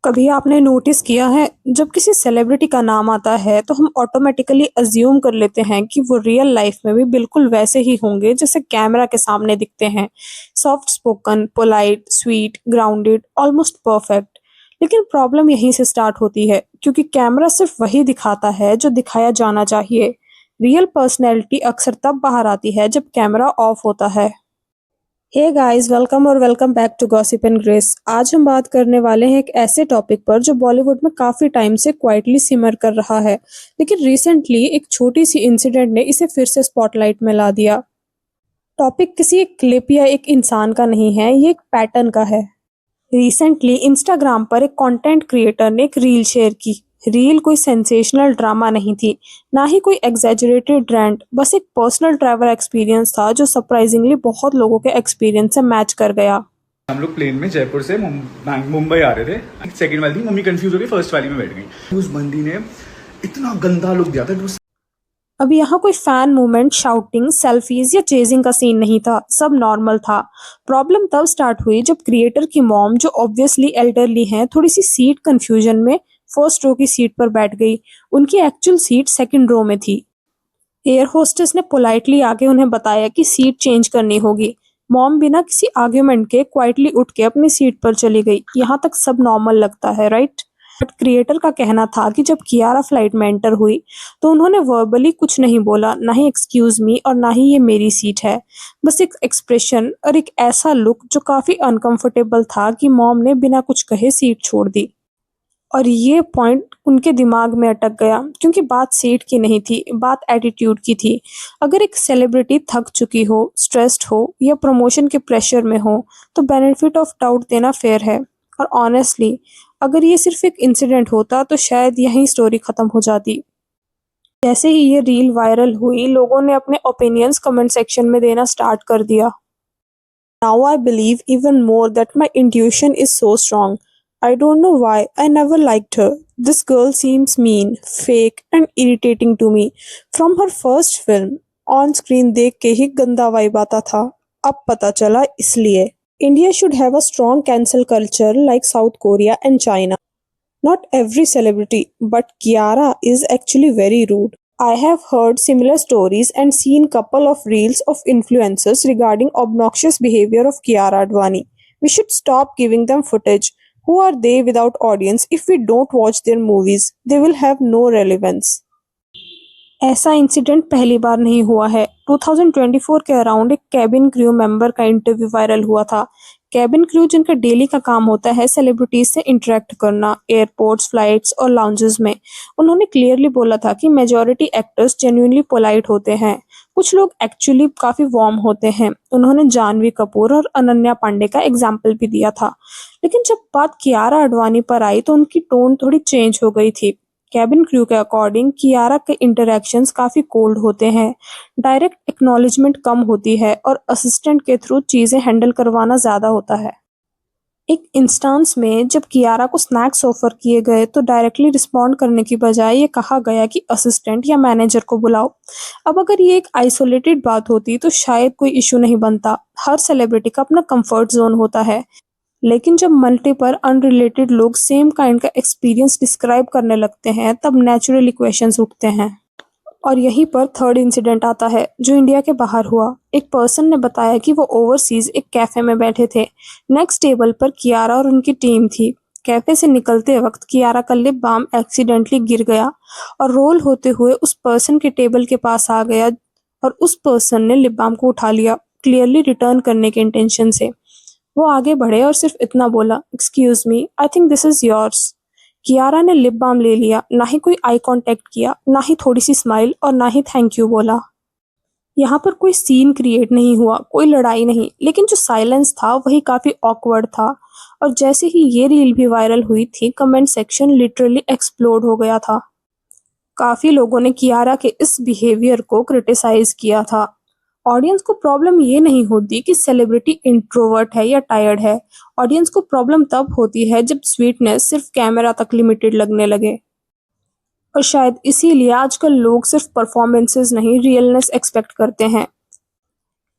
कभी आपने नोटिस किया है जब किसी सेलिब्रिटी का नाम आता है तो हम ऑटोमेटिकली अज्यूम कर लेते हैं कि वो रियल लाइफ में भी बिल्कुल वैसे ही होंगे जैसे कैमरा के सामने दिखते हैं। Soft spoken, polite, sweet, grounded, almost perfect. लेकिन प्रॉब्लम यहीं से स्टार्ट होती है क्योंकि कैमरा सिर्फ वही दिखाता है जो दिखाया जाना चाहिए। रियल पर्सनैलिटी अक्सर तब बाहर आती है जब कैमरा ऑफ होता है। हे गाइस, वेलकम और welcome back to Gossip and Grace. आज हम बात करने वाले हैं एक ऐसे टॉपिक पर जो बॉलीवुड में काफी टाइम से क्वाइटली सिमर कर रहा है, लेकिन रिसेंटली एक छोटी सी इंसिडेंट ने इसे फिर से स्पॉटलाइट में ला दिया। टॉपिक किसी एक क्लिप या एक इंसान का नहीं है, ये एक पैटर्न का है। रिसेंटली इंस्टाग्राम पर एक कंटेंट क्रिएटर ने एक रील शेयर की। रील कोई सेंसेशनल ड्रामा नहीं थी, ना ही कोई एग्जैजरेटेड रैंट, बस एक पर्सनल ट्रैवल एक्सपीरियंस था जो सरप्राइजिंगली बहुत लोगों के एक्सपीरियंस से मैच कर गया। हम लोग प्लेन में जयपुर से मुंबई आ रहे थे। सेकंड वाली थी, मम्मी कंफ्यूज हो गई, फर्स्ट वाली में बैठ गई। उस बंदी ने इतना गंदा लुक दिया था। अब यहाँ कोई फैन मूवमेंट, शाउटिंग, सेल्फीज या चेजिंग का सीन नहीं था, सब नॉर्मल था। प्रॉब्लम तब स्टार्ट हुई जब क्रिएटर की मॉम, जो ऑब्वियसली एल्डरली हैं, थोड़ी सी सीट कंफ्यूजन में फर्स्ट रो की सीट पर बैठ गई। उनकी एक्चुअल सीट सेकंड रो में थी। एयर होस्टेस ने पोलाइटली आके उन्हें बताया कि सीट चेंज करनी होगी। मॉम बिना किसी आर्ग्यूमेंट के क्वाइटली उठ के अपनी सीट पर चली गई। यहाँ तक सब नॉर्मल लगता है, राइट? बट क्रिएटर का कहना था कि जब कियारा फ्लाइट में एंटर हुई तो उन्होंने वर्बली कुछ नहीं बोला, ना ही एक्सक्यूज मी और ना ही ये मेरी सीट है। बस एक एक्सप्रेशन और एक ऐसा लुक जो काफी अनकंफर्टेबल था कि मॉम ने बिना कुछ कहे सीट छोड़ दी। और ये पॉइंट उनके दिमाग में अटक गया क्योंकि बात सीट की नहीं थी, बात एटीट्यूड की थी। अगर एक सेलिब्रिटी थक चुकी हो, स्ट्रेस्ड हो या प्रमोशन के प्रेशर में हो तो बेनिफिट ऑफ डाउट देना फेयर है। और ऑनेस्टली अगर ये सिर्फ एक इंसिडेंट होता तो शायद यहीं स्टोरी खत्म हो जाती। जैसे ही ये रील वायरल हुई, लोगों ने अपने ओपिनियंस कमेंट सेक्शन में देना स्टार्ट कर दिया। Now I believe even more that my intuition is so strong. I don't know why I never liked her. This girl seems mean, fake and irritating to me. From her first film, on screen देख के ही गंदा vibe आता था। अब पता चला इसलिए। India should have a strong cancel culture like South Korea and China. Not every celebrity, but Kiara is actually very rude. I have heard similar stories and seen couple of reels of influencers regarding obnoxious behavior of Kiara Advani. We should stop giving them footage. Who are they without audience? If we don't watch their movies, they will have no relevance. ऐसा incident पहली बार नहीं हुआ है। 2024 के around एक cabin crew member का interview viral हुआ था। कैबिन क्रू जिनका डेली का काम होता है सेलिब्रिटीज से इंटरेक्ट करना, एयरपोर्ट्स, फ्लाइट्स और लाउंजेस में। उन्होंने क्लियरली बोला था कि मेजॉरिटी एक्टर्स जेन्युइनली पोलाइट होते हैं, कुछ लोग एक्चुअली काफी वार्म होते हैं। उन्होंने जानवी कपूर और अनन्या पांडे का एग्जाम्पल भी दिया था। लेकिन जब बात कियारा आडवाणी पर आई तो उनकी टोन थोड़ी चेंज हो गई थी। कैबिन क्रू के अकॉर्डिंग कियारा के इंटरेक्शंस काफी कोल्ड होते हैं, डायरेक्ट एक्नॉलेजमेंट कम होती है और असिस्टेंट के थ्रू चीजें हैंडल करवाना ज्यादा होता है। एक इंस्टेंस में जब कियारा को स्नैक्स ऑफर किए गए तो डायरेक्टली रिस्पॉन्ड करने की बजाय ये कहा गया कि असिस्टेंट या मैनेजर को बुलाओ। अब अगर ये एक आइसोलेटेड बात होती तो शायद कोई इशू नहीं बनता। हर सेलिब्रिटी का अपना कंफर्ट जोन होता है, लेकिन जब मल्टीपल अनरिलेटेड लोग सेम काइंड का एक्सपीरियंस डिस्क्राइब करने लगते हैं तब नेचुरली क्वेश्चंस उठते हैं। और यहीं पर थर्ड इंसिडेंट आता है जो इंडिया के बाहर हुआ। एक पर्सन ने बताया कि वो ओवरसीज एक कैफे में बैठे थे। नेक्स्ट टेबल पर कियारा और उनकी टीम थी। कैफे से निकलते वक्त कियारा का लिप बाम एक्सीडेंटली गिर गया और रोल होते हुए उस पर्सन के टेबल के पास आ गया और उस पर्सन ने लिप बाम को उठा लिया, क्लियरली रिटर्न करने के इंटेंशन से। वो आगे बढ़े और सिर्फ इतना बोला, excuse me, I think this is yours. Kiara ने लिप बाम ले लिया, ना ही कोई आई कांटेक्ट किया, ना ही थोड़ी सी स्माइल और ना ही थैंक यू बोला। यहाँ पर कोई सीन क्रिएट नहीं हुआ, कोई लड़ाई नहीं, लेकिन जो साइलेंस था वही काफी ऑकवर्ड था। और जैसे ही ये रील भी वायरल हुई थी, कमेंट सेक्शन लिटरली एक्सप्लोड हो गया था। काफी लोगों ने कियारा के इस बिहेवियर को क्रिटिसाइज किया था। ऑडियंस को प्रॉब्लम ये नहीं होती कि सेलिब्रिटी इंट्रोवर्ट है या टायर्ड है। ऑडियंस को प्रॉब्लम तब होती है जब स्वीटनेस सिर्फ कैमरा तक लिमिटेड लगने लगे। और शायद इसीलिए आजकल लोग सिर्फ परफॉर्मेंसेस नहीं, रियलनेस एक्सपेक्ट करते हैं।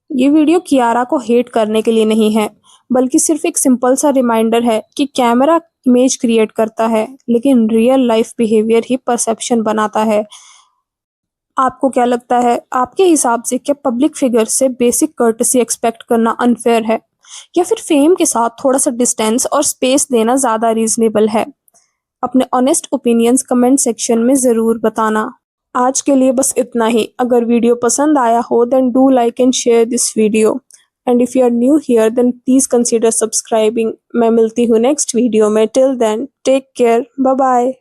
ये वीडियो कियारा को हेट करने के लिए नहीं है, बल्कि सिर्फ एक सिंपल सा रिमाइंडर है कि कैमरा इमेज क्रिएट करता है, लेकिन रियल लाइफ बिहेवियर ही परसेप्शन बनाता है। आपको क्या लगता है, आपके हिसाब से क्या पब्लिक फिगर से बेसिक कर्टेसी एक्सपेक्ट करना अनफेयर है, या फिर फेम के साथ थोड़ा सा डिस्टेंस और स्पेस देना ज़्यादा रीजनेबल है? अपने ऑनेस्ट ओपिनियंस कमेंट सेक्शन में ज़रूर बताना। आज के लिए बस इतना ही। अगर वीडियो पसंद आया हो then do like and share this video, and if you are new here then please consider subscribing. मैं मिलती हूँ नेक्स्ट वीडियो में। Till then take care, bye bye.